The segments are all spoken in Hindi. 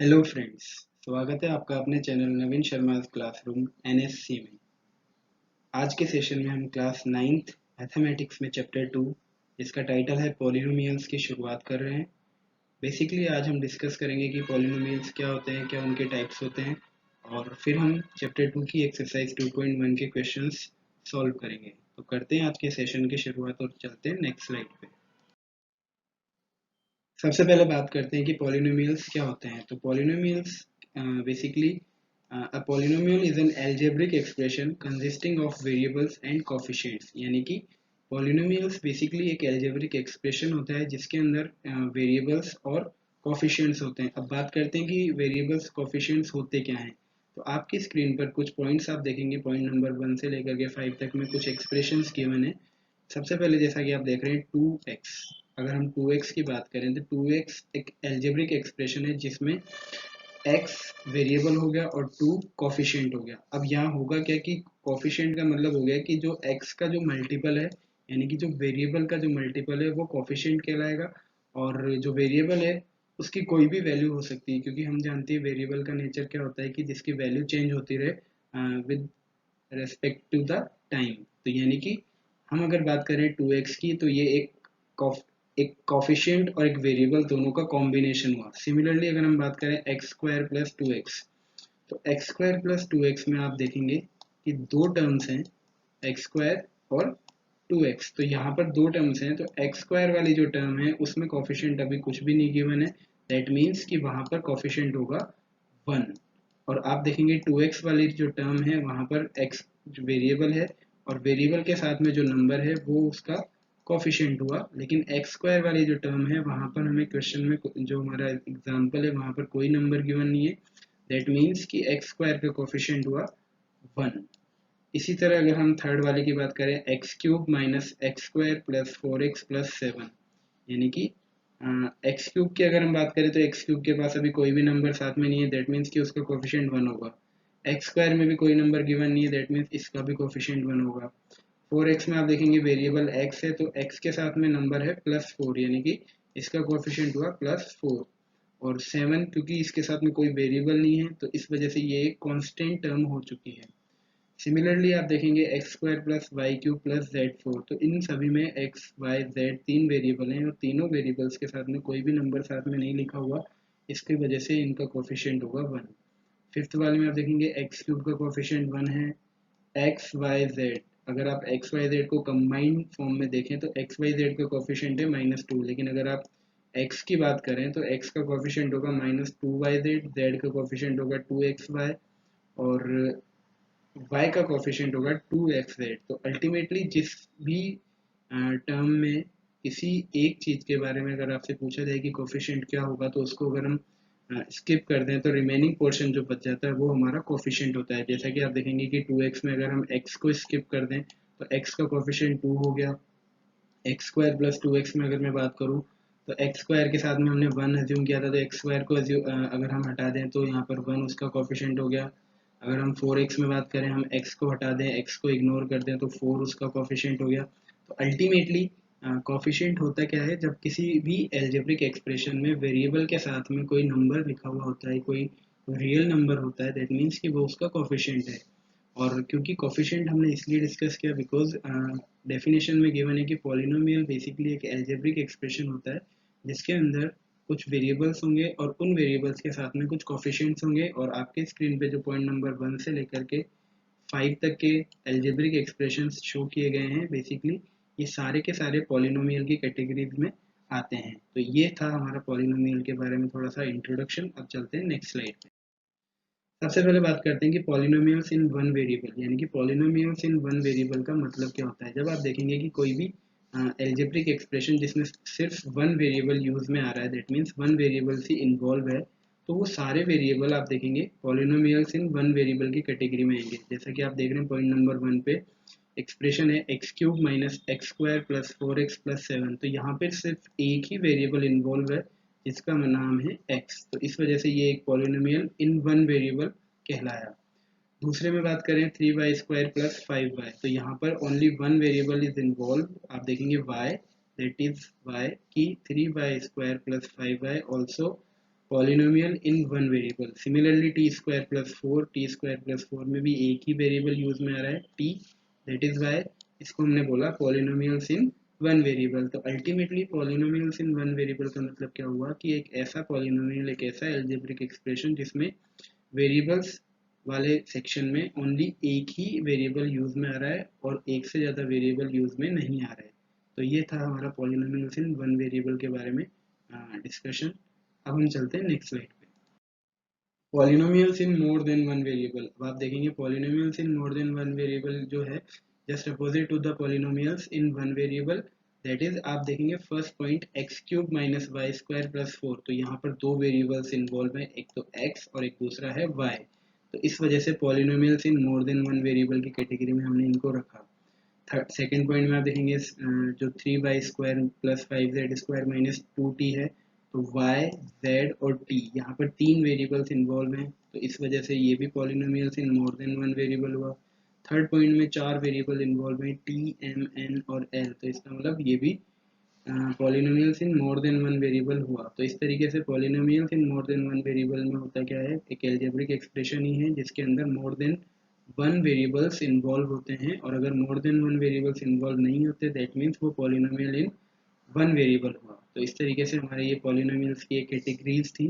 Hello friends. स्वागत है आपका अपने चैनल नवीन शर्मा क्लासरूम एनएससी में। आज के सेशन में हम क्लास 9th मैथमेटिक्स में चैप्टर 2 जिसका टाइटल है पॉलिनोमियल्स की शुरुआत कर रहे हैं। बेसिकली आज हम डिस्कस करेंगे कि पॉलिनोमियल्स क्या होते हैं, क्या उनके टाइप्स होते हैं, और फिर हम चैप्टर 2 की एक्सरसाइज 2.1 के क्वेश्चंस सॉल्व करेंगे। तो करते हैं आज के सेशन की शुरुआत और चलते हैं नेक्स्ट स्लाइड पे। सबसे पहले बात करते हैं कि पॉलिनोमियल्स क्या होते हैं। तो polynomials basically a polynomial is an algebraic expression consisting of variables and coefficients। यानी कि पॉलिनोमियल्स बेसिकली एक algebraic expression होता है जिसके अंदर वेरिएबल्स और coefficients होते हैं। अब बात करते हैं कि वेरिएबल्स coefficients होते क्या हैं। तो आपकी स्क्रीन पर कुछ पॉइंट्स आप देखेंगे, पॉइंट नंबर 1 से लेकर के 5 तक में कुछ एक्सप्रेशंस गिवन है। सबसे पहले जैसा कि आप देख रहे हैं 2x। अगर हम 2x की बात करें तो 2x एक एल्जेब्रिक एक्सप्रेशन है जिसमें x वेरिएबल हो गया और 2 कोफिशिएंट हो गया। अब यहाँ होगा क्या कि कोफिशिएंट का मतलब हो गया कि जो x का जो मल्टीपल है, यानी कि जो वेरिएबल का जो मल्टीपल है वो कोफिशिएंट कहलाएगा। और जो वेरिएबल है उसकी कोई भी वैल्यू हो सकती है, क्योंकि हम जानते हैं वेरिएबल का नेचर क्या होता है कि जिसकी वैल्यू चेंज होती रहे with respect to the time. तो यानी कि हम अगर बात करें 2x की तो ये एक कॉफिशिएंट और एक वेरिएबल दोनों का कॉम्बिनेशन हुआ। सिमिलरली अगर हम बात करें एक्स स्क्वायर प्लस 2x, तो एक्स स्क्वायर प्लस 2x में आप देखेंगे कि दो टर्म्स हैं, एक्स स्क्वायर और 2x। तो यहाँ पर दो टर्म्स हैं, तो एक्स स्क्वायर वाली जो टर्म है उसमें कॉफिशिएंट अभी कुछ भी नहीं गिवन है। दैट मीन्स कि वहाँ पर कॉफिशिएंट होगा 1। और आप देखेंगे 2x वाली जो टर्म है वहाँ पर x जो वेरिएबल है और वेरिएबल के साथ में जो नंबर है वो उसका कोफिशिएंट हुआ। लेकिन एक्स स्क्वायर वाली जो टर्म है वहाँ पर हमें क्वेश्चन में जो हमारा एग्जांपल है वहाँ पर कोई नंबर गिवन नहीं है। दैट मीन्स कि एक्स स्क्वायर का कोफिशिएंट हुआ 1। इसी तरह अगर हम थर्ड वाले की बात करें x cube minus x square plus 4x plus 7, यानी कि एक्स क्यूब की अगर हम बात करें तो एक्स क्यूब के पास अभी कोई भी नंबर साथ में नहीं है। दैट मीन्स कि उसका कोफिशिएंट 1 होगा। एक्स स्क्वायर में भी कोई नंबर गिवन नहीं है। दैट मीन्स इसका भी कोफिशिएंट 1 होगा। 4x में आप देखेंगे वेरिएबल x है तो x के साथ में नंबर है प्लस 4, यानी कि इसका कोफिशिएंट हुआ प्लस 4। और 7 क्योंकि इसके साथ में कोई वेरिएबल नहीं है तो इस वजह से ये एक कांस्टेंट टर्म हो चुकी है। सिमिलरली आप देखेंगे X square plus Y cube plus Z 4, तो इन सभी में एक्स वाई जेड तीन वेरिएबल हैं और तीनों वेरिएबल्स के साथ में कोई भी नंबर साथ में नहीं लिखा हुआ। इसकी वजह से इनका कोफिशिएंट होगा 1। फिफ्थ वाले में आप देखेंगे एक्स क्यूब का कोफिशिएंट 1 है। एक्स वाई जेड, अगर आप एक्स वाई जेड को कंबाइंड फॉर्म में देखें तो एक्स वाई जेड का कोफिशिएंट है -2। लेकिन अगर आप एक्स की बात करें तो एक्स का कोफिशिएंट होगा -2 वाई जेड, जेड का कोफिशिएंट होगा 2x y और y का कोफिशिएंट होगा 2x z। तो अल्टीमेटली जिस भी टर्म में किसी एक चीज के बारे में अगर आपसे पूछा जाए कि कोफिशिएंट क्या होगा तो उसको अगर हम स्किप कर दें तो रिमेनिंग पोर्शन जो बच जाता है वो हमारा कोफिशिएंट होता है। जैसा कि आप देखेंगे कि 2x में अगर हम x को स्किप कर दें तो x का कोफिशिएंट 2 हो गया। एक्स स्क्वायर प्लस 2x में अगर मैं बात करूँ तो एक्स स्क्वायर के साथ में हमने 1 एज्यूम किया था, तो एक्स स्क्वायर को अगर हम हटा दें तो यहाँ पर 1 उसका कोफिशिएंट हो गया। अगर हम 4x में बात करें, हम x को हटा दें, x को इग्नोर कर दें तो 4 उसका कोफिशिएंट हो गया। तो अल्टीमेटली कोफिशिएंट होता क्या है, जब किसी भी एल्जेब्रिक एक्सप्रेशन में वेरिएबल के साथ में कोई नंबर लिखा हुआ होता है, कोई रियल नंबर होता है, दैट मीन्स कि वो उसका कोफिशिएंट है। और क्योंकि कोफिशिएंट हमने इसलिए डिस्कस किया बिकॉज डेफिनेशन में गिवन है कि पॉलिनोमियल बेसिकली एक एल्जेब्रिक एक्सप्रेशन होता है जिसके अंदर कुछ वेरिएबल्स होंगे और उन वेरिएबल्स के साथ में कुछ कोफिशिएंट्स होंगे। और आपके स्क्रीन पे जो पॉइंट नंबर 1 से लेकर के 5 तक के एल्जेब्रिक एक्सप्रेशंस शो किए गए हैं, बेसिकली ये सारे के सारे पॉलिनोमियल की कैटेगरीज में आते हैं। तो ये था हमारा पॉलिनोमियल के बारे में थोड़ा सा इंट्रोडक्शन। अब चलते हैं नेक्स्ट स्लाइड पे। सबसे पहले बात करते हैं कि पॉलिनोमियल्स इन वन वेरिएबल, यानी कि पॉलिनोमियल्स इन वन वेरिएबल का मतलब क्या होता है। जब आप देखेंगे कि कोई भी एल्जेब्रिक एक्सप्रेशन जिसमें सिर्फ वन वेरिएबल यूज में आ रहा है, दैट मीन्स वन वेरिएबल से इन्वॉल्व है, तो वो सारे वेरिएबल आप देखेंगे पॉलिनोमियल्स इन वन वेरिएबल की कैटेगरी में आएंगे। जैसा कि आप देख रहे हैं पॉइंट नंबर 1 पे एक्सप्रेशन है x cube minus x square plus 4x plus 7। तो यहाँ पे सिर्फ एक ही वेरिएबल इन्वॉल्व है जिसका नाम है x, तो इस वजह से ये एक पॉलिनोमियल इन वन वेरिएबल कहलाया। दूसरे में बात करें 3y स्क्वायर प्लस 5y, तो यहाँ पर only one variable is involve. आप देखेंगे y, दैट इज y की 3y square plus 5y also polynomial इन one variable. Similarly T square plus four में भी एक ही वेरिएबल यूज में आ रहा है टी, दैट इज वाई इसको हमने बोला पॉलिनोमियल्स इन वन वेरिएबल। तो ultimately polynomials in one variable का मतलब क्या हुआ कि एक ऐसा पॉलिनोमियल, एक ऐसा एल्जेब्रिक एक्सप्रेशन जिसमें वेरिएबल्स वाले सेक्शन में ओनली एक ही वेरिएबल यूज में आ रहा है और एक से ज़्यादा वेरिएबल यूज में नहीं आ रहा है। तो ये था हमारा पॉलिनोमियल्स इन वन वेरिएबल के बारे में डिस्कशन। अब हम चलते हैं नेक्स्ट स्लाइड पे। Polynomials in more than one variable. अब आप देखेंगे polynomials in more than one variable जो है just opposite to the polynomials in one variable, that is आप देखेंगे first point X cube minus Y square plus four. तो यहाँ पर दो वेरिएबल्स इन्वॉल्व है, एक तो एक्स और एक दूसरा है वाई। तो इस वजह से polynomials in more than one variable की कैटेगरी में हमने इनको रखा। थर्ड सेकेंड पॉइंट में आप देखेंगे जो three Y square plus five Z square minus two T है, तो y, z और t यहाँ पर तीन वेरिएबल्स इन्वॉल्व हैं, तो इस वजह से ये भी polynomials in more than one variable हुआ। थर्ड पॉइंट में चार वेरिएबल इन्वॉल्व हैं t, m, n और l, तो इसका मतलब ये भी polynomials in more than one variable हुआ। तो इस तरीके से polynomials in more than one variable में होता क्या है, एक एल्जेब्रिक एक्सप्रेशन ही है जिसके अंदर मोर देन वन वेरिएबल्स इन्वॉल्व होते हैं, और अगर मोर देन वन वेरिएबल्स इन्वॉल्व नहीं होते दैट मीन्स वो पॉलिनोमियल इन वन वेरिएबल हुआ। तो इस तरीके से हमारे ये पॉलिनोमियल्स की एक कैटेगरीज थी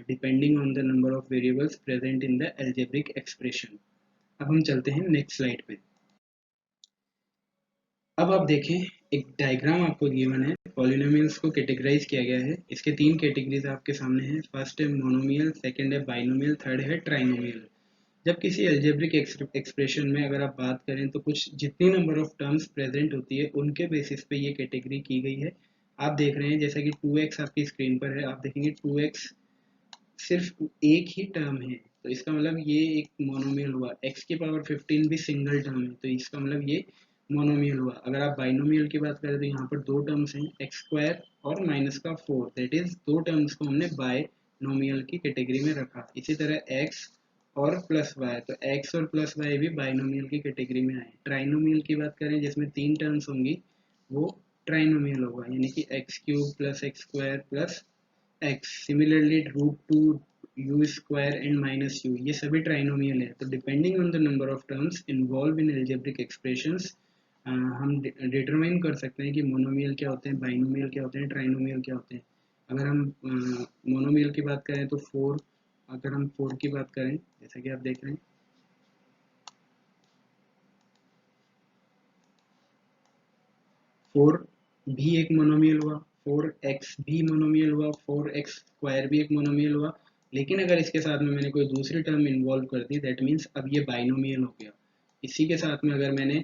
depending on the number of variables present in the algebraic expression. अब हम चलते हैं नेक्स्ट स्लाइड पे। अब आप देखें एक डायग्राम आपको गिवन है, पॉलिनोमियल्स को कैटेगराइज किया गया है। इसके तीन कैटेगरीज आपके सामने हैं। फर्स्ट है मोनोमियल, सेकंड है बाइनोमियल, थर्ड है ट्राइनोमियल। जब किसी एल्जेब्रिक एक्सप्रेशन में अगर आप बात करें तो कुछ जितनी नंबर ऑफ टर्म्स प्रेजेंट होती है उनके बेसिस पे ये कैटेगरी की गई है। आप देख रहे हैं जैसा कि 2x आपकी स्क्रीन पर है, आप देखेंगे 2x सिर्फ एक ही टर्म है, तो इसका मतलब ये एक मोनोमियल हुआ। x की पावर 15 भी सिंगल टर्म है, तो इसका मतलब ये मोनोमियल हुआ। अगर आप बाइनोमियल की बात करें तो यहाँ पर दो टर्म्स हैं, एक्स स्क्वायर और माइनस का फोर, दैट इज दो टर्म्स को हमने बाइनोमियल की कैटेगरी में रखा। इसी तरह x और प्लस वाई, तो x और प्लस वाई भी बाइनोमियल की कैटेगरी में आए। ट्राइनोमियल की बात करें जिसमें तीन टर्म्स होंगी वो ट्राइनोमियल होगा, यानी कि x cube plus x square plus x. Similarly root two u square and minus u, ये सभी ट्राइनोमियल है। तो depending on the number of terms involve in algebraic expressions हम डिटरमाइन कर सकते हैं कि मोनोमियल क्या होते हैं, बाइनोमियल क्या होते हैं, ट्राइनोमियल क्या होते हैं। अगर हम मोनोमियल की बात करें तो फोर, अगर हम फोर की बात करें जैसा कि आप देख रहे हैं, फोर भी एक मोनोमियल हुआ, फोर एक्स भी मोनोमियल हुआ, फोर एक्स स्क्वायर भी एक मोनोमियल हुआ। लेकिन अगर इसके साथ में मैंने कोई दूसरी टर्म इन्वॉल्व कर दी दैट मीन्स अब ये बाइनोमियल हो गया। इसी के साथ में अगर मैंने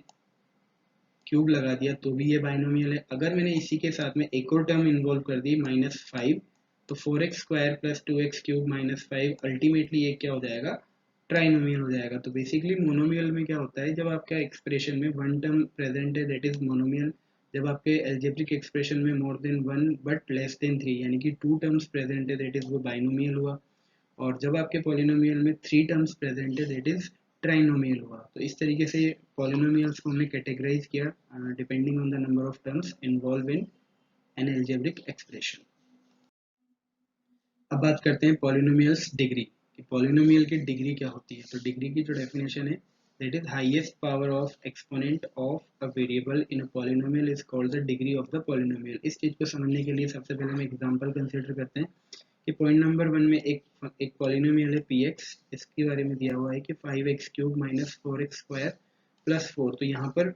क्यूब लगा दिया तो भी ये बाइनोमियल है। अगर मैंने इसी के साथ में एक और टर्म इन्वॉल्व कर दी माइनस फाइव, तो four x square plus two x cube minus five, ultimately ये क्या हो जाएगा, ट्राइनोमियल हो जाएगा। तो बेसिकली मोनोमियल में क्या होता है, जब आपका एक्सप्रेशन में वन टर्म प्रेजेंट है दैट इज मोनोमियल। जब आपके एल्जेब्रिक एक्सप्रेशन में मोर than one but less than three यानी कि टू टर्म्स प्रेजेंट है दैट इज वो बाइनोमियल हुआ। और जब आपके पॉलिनोमियल में थ्री टर्म्स प्रेजेंट है दैट इज ट्राइनोमियल हुआ। तो इस तरीके से पॉलिनोमियल्स को हमने कैटेगराइज किया depending on the number of terms involve in an algebraic expression. अब बात करते हैं पॉलिनोमियल्स डिग्री कि पॉलिनोमियल की डिग्री क्या होती है। तो डिग्री की जो डेफिनेशन है that is highest power of exponent of a variable in a polynomial is called the degree of the polynomial. इस चीज को समझने के लिए सबसे पहले हम एग्जांपल कंसीडर करते हैं कि पॉइंट नंबर वन में एक पॉलिनोमियल है पी एक्स, इसके बारे में दिया हुआ है कि five x cube minus four x square plus four. तो यहाँ पर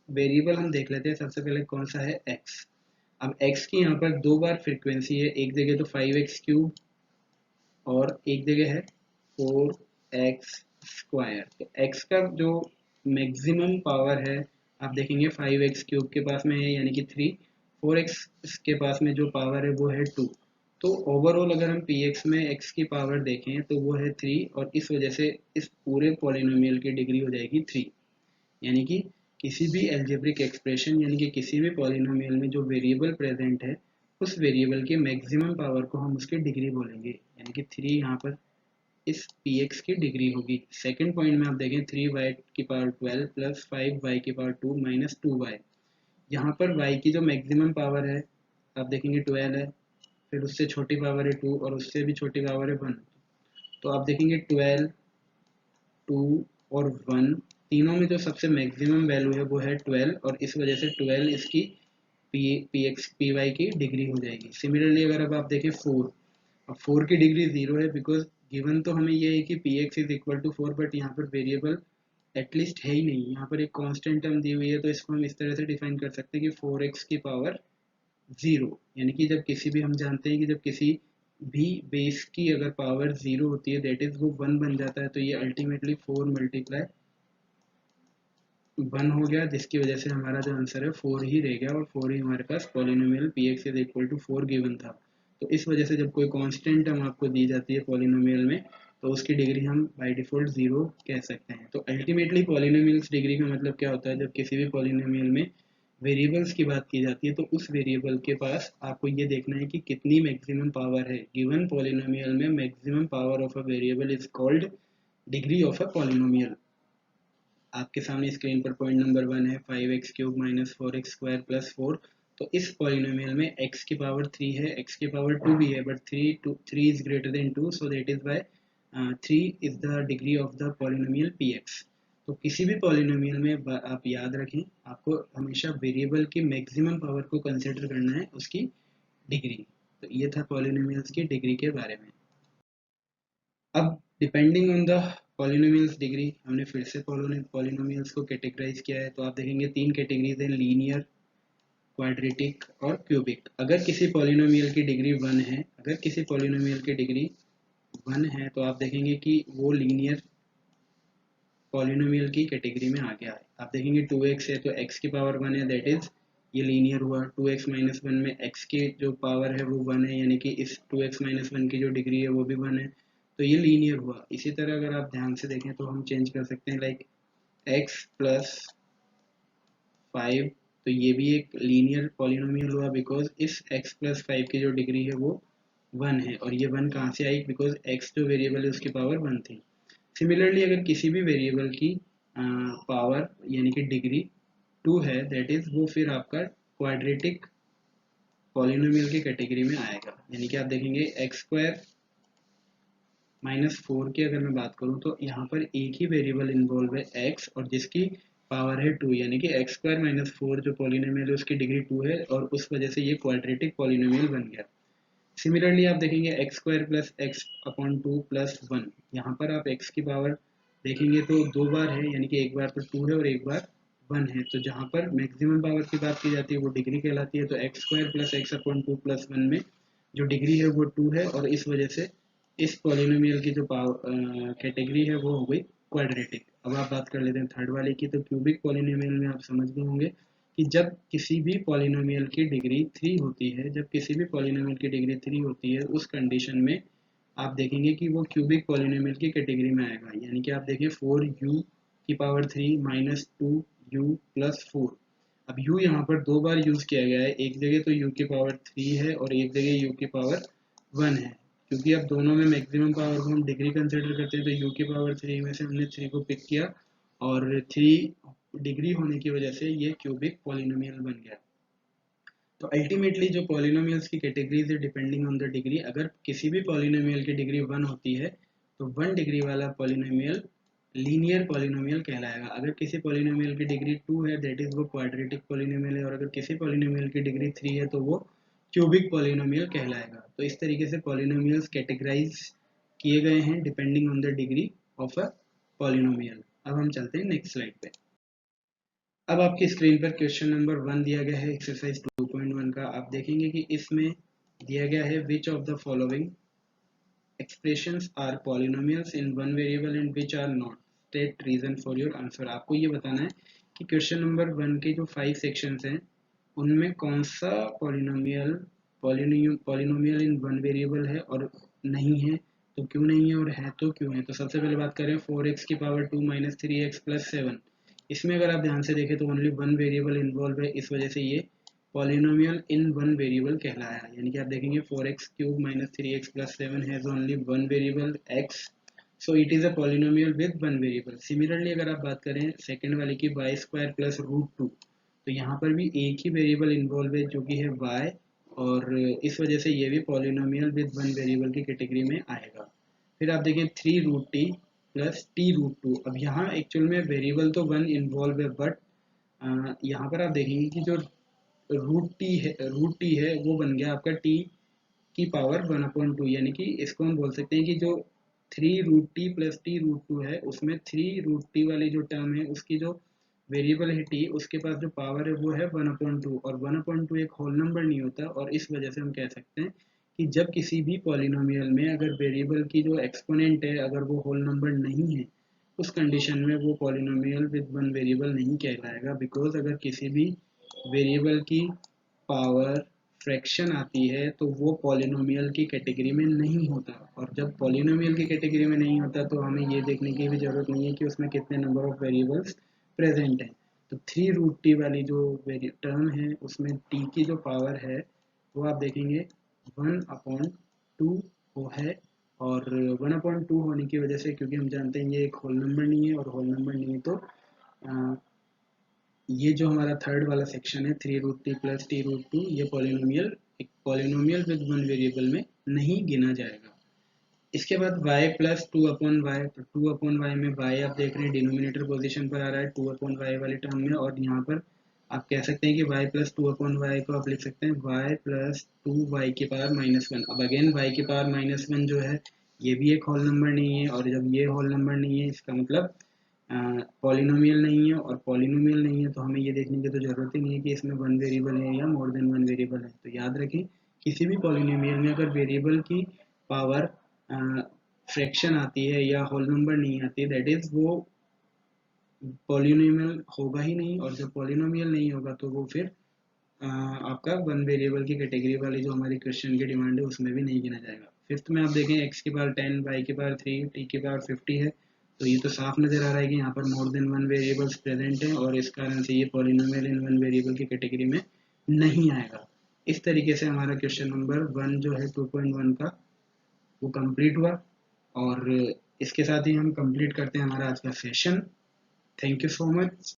वेरिएबल हम देख लेते हैं, सबसे पहले कौन सा है, एक्स। अब x की यहाँ पर दो बार फ्रीक्वेंसी है, एक जगह तो फाइव एक्स क्यूब और एक जगह है फोर एक्स स्क्वायर। तो x का जो मैक्सिमम पावर है आप देखेंगे फाइव एक्स क्यूब के पास में है यानी कि थ्री, फोर एक्स के पास में जो पावर है वो है टू। तो ओवरऑल अगर हम px में x की पावर देखें तो वो है थ्री, और इस वजह से इस पूरे पॉलिनोमियल की डिग्री हो जाएगी थ्री। यानी कि किसी भी एल्जेब्रिक एक्सप्रेशन यानी कि किसी भी पॉलिनोमियल में जो वेरिएबल प्रेजेंट है उस वेरिएबल के मैक्सिमम पावर को हम उसकी डिग्री बोलेंगे, यानी कि थ्री यहाँ पर इस px की डिग्री होगी। सेकंड पॉइंट में आप देखें थ्री वाई की पावर 12 प्लस फाइव वाई की power two minus two y. यहाँ पर y की जो मैक्सिमम पावर है आप देखेंगे 12 है, फिर उससे छोटी पावर है 2 और उससे भी छोटी पावर है 1। तो आप देखेंगे 12, 2 और 1 तीनों में जो सबसे मैक्सिमम वैल्यू है वो है 12, और इस वजह से 12 इसकी पी वाई की डिग्री हो जाएगी। सिमिलरली अगर अब आप देखें 4, अब 4 की डिग्री 0 है, बिकॉज गिवन तो हमें ये है कि p x is equal to 4, but यहाँ पर वेरिएबल एटलीस्ट है ही नहीं, यहाँ पर एक कांस्टेंट टर्म दी हुई है। तो इसको हम इस तरह से डिफाइन कर सकते हैं कि 4x की पावर 0, यानी कि जब किसी भी, हम जानते हैं कि जब किसी भी बेस की अगर पावर 0 होती है दैट इज वो 1 बन जाता है। तो ये अल्टीमेटली 4 मल्टीप्लाई 1 हो गया, जिसकी वजह से हमारा जो आंसर है 4 ही रह गया, और 4 ही हमारे पास polynomial P x is equal to 4 given था। तो इस वजह से जब कोई कांस्टेंट टर्म आपको दी जाती है पॉलिनोमियल में, तो उसकी डिग्री हम बाय डिफॉल्ट 0 कह सकते हैं। तो अल्टीमेटली पॉलिनोमियल्स डिग्री का मतलब क्या होता है, जब किसी भी पॉलिनोमियल में वेरिएबल्स की बात की जाती है तो उस वेरिएबल के पास आपको ये देखना है कि कितनी मैक्सिमम पावर है। गिवन पॉलिनोमियल में maximum power of a variable is called degree of a polynomial. आपके सामने स्क्रीन पर पॉइंट नंबर 1 है, 5x³ माइनस 4x² प्लस 4। तो इस पॉलिनोमियल में x की पावर 3 है, x की पावर 2 भी है, but 3 is greater than 2, so that is y 3 is the degree of the polynomial px। तो किसी भी पॉलिनोमियल में आप याद रखें, आपको हमेशा वेरिएबल की मैक्सिमम पावर को कंसिडर करना है उसकी डिग्री। तो ये था पॉलिनोमियल्स की डिग्री के बारे में। अब depending on the polynomials degree, हमने फिर से पॉलिनोमियल्स को कैटेगराइज किया है। तो आप देखेंगे 3 कैटेगरीज हैं, लीनियर, क्वाड्रेटिक और क्यूबिक। अगर किसी पॉलिनोमियल की डिग्री 1 है, अगर किसी पॉलिनोमियल की डिग्री 1 है तो आप देखेंगे कि वो लीनियर पॉलिनोमियल की कैटेगरी में आ गया है। आप देखेंगे 2x है तो x की पावर 1 है, दैट इज ये लीनियर हुआ। 2x माइनस 1 में x की जो पावर है वो 1 है, यानी कि इस 2x माइनस 1 की जो डिग्री है वो भी 1 है, तो ये लीनियर हुआ। इसी तरह अगर आप ध्यान से देखें तो हम चेंज कर सकते हैं, लाइक x प्लस 5, तो ये भी एक लीनियर पॉलिनोमियल हुआ, बिकॉज इस x प्लस 5 की जो डिग्री है वो 1 है, और ये 1 कहाँ से आई, बिकॉज x जो वेरिएबल है उसकी पावर 1 थी। सिमिलरली अगर किसी भी वेरिएबल की पावर यानी कि डिग्री 2 है, दैट इज वो फिर आपका क्वाड्रेटिक पॉलिनोमियल की कैटेगरी में आएगा। यानी कि आप देखेंगे x² माइनस 4 की अगर मैं बात करूं तो यहाँ पर एक ही वेरिएबल इन्वॉल्व है x, और जिसकी पावर है 2, यानी कि x² माइनस 4 जो पॉलिनोमियल है उसकी डिग्री 2 है, और उस वजह से ये क्वाड्रेटिक पॉलिनोमियल बन गया। सिमिलरली आप देखेंगे x² plus x upon 2 plus 1, यहाँ पर आप x की पावर देखेंगे तो 2 बार है, यानी कि एक बार तो 2 है और एक बार 1 है। तो जहाँ पर मैक्सिमम पावर की बात की जाती है वो डिग्री कहलाती है। तो x² plus x upon 2 plus 1 में जो डिग्री है वो 2 है, और इस वजह से इस पॉलिनोमियल की जो पावर कैटेगरी है वो हो गई क्वाड्रेटिक। अब आप बात कर लेते हैं थर्ड वाले की। तो क्यूबिक पॉलिनोमियल में आप समझ गए होंगे कि जब किसी भी पॉलिनोमियल की डिग्री 3 होती है, जब किसी भी पॉलिनोमियल की डिग्री 3 होती है, उस कंडीशन में आप देखेंगे कि वो क्यूबिक पॉलिनोमियल की कैटेगरी में आएगा। यानी कि आप देखिए 4u की पावर 3 माइनस 2u प्लस 4। अब u यहाँ पर 2 बार यूज किया गया है, एक जगह तो u की पावर 3 है और एक जगह u की पावर 1 है। क्योंकि अब दोनों में मैक्सिमम पावर को हम डिग्री कंसिडर करते हैं, तो u की पावर 3 में से हमने 3 को पिक किया, और 3 डिग्री होने की वजह से ये क्यूबिक पॉलिनोमियल बन गया। तो अल्टीमेटली जो पॉलिनोमियल्स की कैटेगरीज है डिपेंडिंग ऑन द डिग्री, अगर किसी भी पॉलिनोमियल की डिग्री 1 होती है तो 1 डिग्री वाला पॉलिनोमियल लीनियर पॉलिनोमियल कहलाएगा। अगर किसी पॉलिनोमियल की डिग्री 2 है दैट इज वो क्वाड्रेटिक पॉलिनोमियल है, और अगर किसी पॉलिनोमियल की डिग्री 3 है तो वो क्यूबिक पॉलिनोमियल कहलाएगा। तो इस तरीके से पॉलिनोमियल्स कैटेगराइज किए गए हैं depending on the degree of a polynomial. अब हम चलते हैं नेक्स्ट स्लाइड पे। अब आपकी स्क्रीन पर क्वेश्चन नंबर 1 दिया गया है एक्सरसाइज 2.1 का। आप देखेंगे कि इसमें दिया गया है which of the following expressions are polynomials in one variable and which are not, state reason for your answer. आपको ये बताना है कि क्वेश्चन नंबर 1 के जो 5 सेक्शंस हैं उनमें कौन सा पॉलिनोमियल इन वन वेरिएबल है और नहीं है, तो क्यों नहीं है, और है तो क्यों है। तो सबसे पहले बात करें 4x की पावर 2 माइनस 3x प्लस 7। इसमें अगर आप ध्यान से देखें तो ओनली वन वेरिएबल इन्वॉल्व है, इस वजह से ये पॉलिनोमियल इन वन वेरिएबल कहलाया। यानी कि आप देखेंगे 4x³ minus 3x plus 7 has only one variable x, so it is a polynomial with one variable. Similarly अगर आप बात करें सेकंड वाले की y² प्लस √2, तो यहाँ पर भी एक ही वेरिएबल इन्वॉल्व है जो कि है y, और इस वजह से ये भी पॉलिनोमियल विद वन वेरिएबल की कैटेगरी में आएगा। फिर आप देखिए 3√t प्लस t√2। अब यहाँ एक्चुअल में वेरिएबल तो वन इन्वॉल्व है, बट यहाँ पर आप देखेंगे कि जो रूट टी है वो बन गया आपका t की पावर 1/2, यानी कि इसको हम बोल सकते हैं कि जो 3√t प्लस t√2 है उसमें 3√t वाली जो टर्म है उसकी जो वेरिएबल है t, उसके पास जो पावर है वो है 1/2, और 1/2 एक होल नंबर नहीं होता। और इस वजह से हम कह सकते हैं कि जब किसी भी पॉलिनोमियल में अगर वेरिएबल की जो एक्सपोनेंट है अगर वो होल नंबर नहीं है, उस कंडीशन में वो पॉलिनोमियल विद वन वेरिएबल नहीं कहलाएगा। बिकॉज अगर किसी भी वेरिएबल की पावर फ्रैक्शन आती है तो वो पॉलिनोमियल की कैटेगरी में नहीं होता, और जब पॉलिनोमियल की कैटेगरी में नहीं होता तो हमें ये देखने की भी ज़रूरत नहीं है कि उसमें कितने नंबर ऑफ वेरिएबल्स प्रेजेंट हैं। तो 3√t वाली जो टर्म है उसमें t की जो पावर है वो आप देखेंगे 1/2 वो है। और 1/2 होने की वजह से, क्योंकि हम जानते हैं ये एक होल नंबर नहीं है, और होल नंबर नहीं है तो ये जो हमारा थर्ड वाला सेक्शन है 3√t प्लस t√2, ये एक पॉलिनोमियल विद वन वेरिएबल में नहीं गिना जाएगा। इसके बाद y प्लस 2/y, तो 2/y में y आप देख रहे हैं डिनोमिनेटर पोजीशन पर आ रहा है 2/y वाली टर्म में, और यहाँ पर आप कह सकते हैं कि y प्लस 2/y को आप लिख सकते हैं y प्लस 2y की पावर -1। अब अगेन y की पावर -1 जो है ये भी एक होल नंबर नहीं है, और जब ये होल नंबर नहीं है इसका मतलब पॉलिनोमियल नहीं है, और पॉलिनोमियल नहीं है तो हमें ये देखने की तो ज़रूरत ही नहीं है कि इसमें वन वेरिएबल है या मोर देन वन वेरिएबल है। तो याद रखें, किसी भी पॉलिनोमियल में अगर वेरिएबल की पावर फ्रैक्शन आती है या होल नंबर नहीं आती, दैट इज़ वो पॉलिनोमियल होगा ही नहीं, और जब पॉलिनोमियल नहीं होगा तो वो फिर आपका वन वेरिएबल की कैटेगरी वाली जो हमारी क्वेश्चन की डिमांड है उसमें भी नहीं गिना जाएगा। फिफ्थ में आप देखें x की पावर 10, y की पावर 3, t की पावर 50 है, तो ये तो साफ नज़र आ रहा है कि यहाँ पर मोर देन वन वेरिएबल्स प्रेजेंट हैं, और इस कारण से ये पॉलिनोमियल इन वन वेरिएबल की कैटेगरी में नहीं आएगा। इस तरीके से हमारा क्वेश्चन नंबर 1 जो है 2.1 का वो कंप्लीट हुआ, और इसके साथ ही हम कंप्लीट करते हैं हमारा आज का session. Thank you so much.